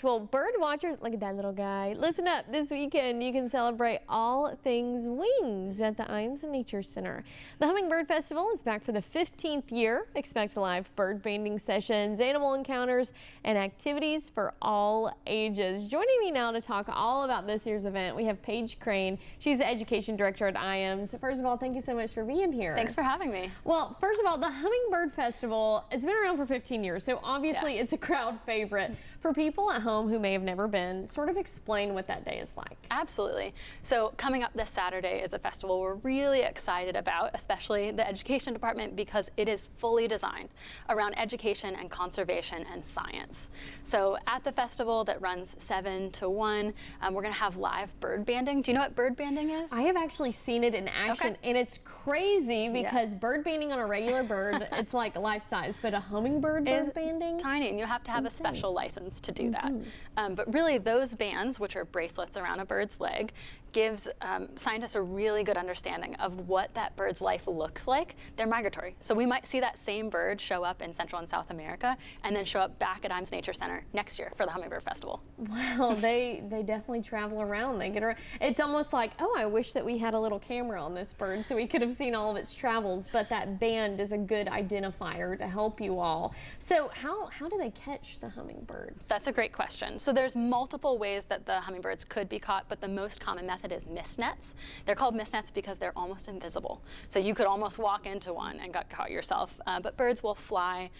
Well, bird watchers, look at that little guy. Listen up, this weekend you can celebrate all things wings at the Ijams Nature Center. The Hummingbird Festival is back for the 15th year. Expect live bird banding sessions, animal encounters, and activities for all ages. Joining me now to talk all about this year's event, we have Paige Crane. She's the education director at Ijams. First of all, thank you so much for being here. Thanks for having me. Well, first of all, the Hummingbird Festival, it's been around for 15 years, so obviously it's a crowd favorite. For people at home who may have never been, sort of explain what that day is like. Absolutely. So coming up this Saturday is a festival we're really excited about, especially the education department, because it is fully designed around education and conservation and science. So at the festival that runs 7 to 1, we're going to have live bird banding. Do you know what bird banding is? I have actually seen it in action, and it's crazy because bird banding on a regular bird, it's like life size, but a hummingbird bird banding? Tiny, and you have to have a special license to do that. But really those bands, which are bracelets around a bird's leg, gives scientists a really good understanding of what that bird's life looks like. They're migratory. So we might see that same bird show up in Central and South America and then show up back at Ijams Nature Center next year for the Hummingbird Festival. Wow, they definitely travel around. They get around. It's almost like, oh, I wish that we had a little camera on this bird so we could have seen all of its travels, but that band is a good identifier to help you all. So how do they catch the hummingbirds? That's a great question. So there's multiple ways that the hummingbirds could be caught, but the most common method is mist nets. They're called mist nets because they're almost invisible. So you could almost walk into one and got caught yourself. But birds will fly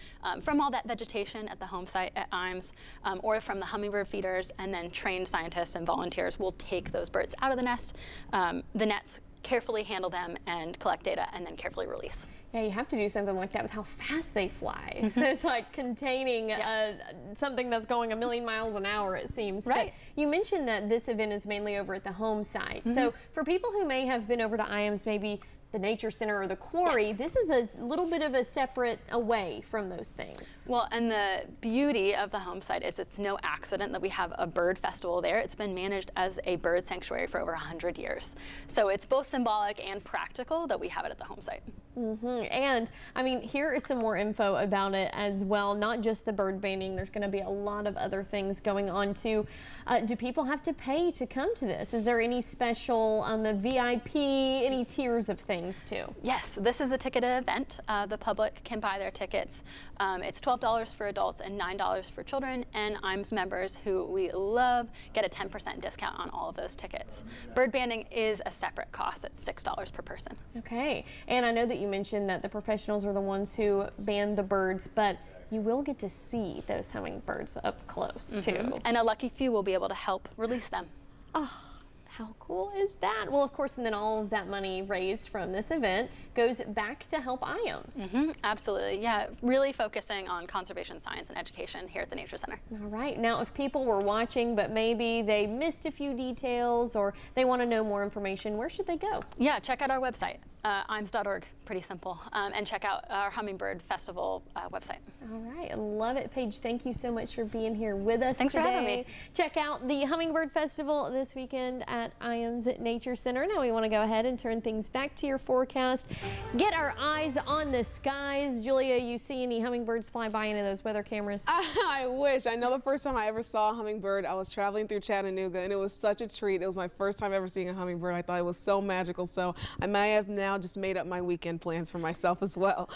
from all that vegetation at the home site at Ijams, or from the hummingbird feeders, and then trained scientists and volunteers will take those birds out of the nest. The nets carefully handle them and collect data and then carefully release. Yeah, you have to do something like that with how fast they fly. So it's like containing something that's going 1,000,000 miles an hour, it seems. Right. But you mentioned that this event is mainly over at the home site. So for people who may have been over to Ijams, maybe the Nature Center or the quarry, this is a little bit of a separate away from those things. Well, and the beauty of the home site is it's no accident that we have a bird festival there. It's been managed as a bird sanctuary for over 100 years. So it's both symbolic and practical that we have it at the home site. And I mean, here is some more info about it as well. Not just the bird banding. There's going to be a lot of other things going on too. Do people have to pay to come to this? Is there any special VIP, any tiers of things too? Yes, this is a ticketed event. The public can buy their tickets. It's $12 for adults and $9 for children, and Ijams members, who we love, get a 10% discount on all of those tickets. Bird banding is a separate cost. It's $6 per person. Okay, and I know that you mentioned that the professionals are the ones who band the birds, but you will get to see those hummingbirds up close too. And a lucky few will be able to help release them. Oh, how cool is that? Well, of course, and then all of that money raised from this event goes back to help Ijams. Absolutely, yeah, really focusing on conservation science and education here at the Nature Center. All right, now if people were watching but maybe they missed a few details or they want to know more information, where should they go? Yeah, check out our website, ijams.org, pretty simple, and check out our Hummingbird Festival website. All right, I love it. Paige, thank you so much for being here with us Thanks today. for having me. Check out the Hummingbird Festival this weekend at Ijams Nature Center. Now we want to go ahead and turn things back to your forecast. Get our eyes on the skies. Julia, you see any hummingbirds fly by any of those weather cameras? I wish. I know the first time I ever saw a hummingbird, I was traveling through Chattanooga, and it was such a treat. It was my first time ever seeing a hummingbird. I thought it was so magical, so I may have now just made up my weekend plans for myself as well.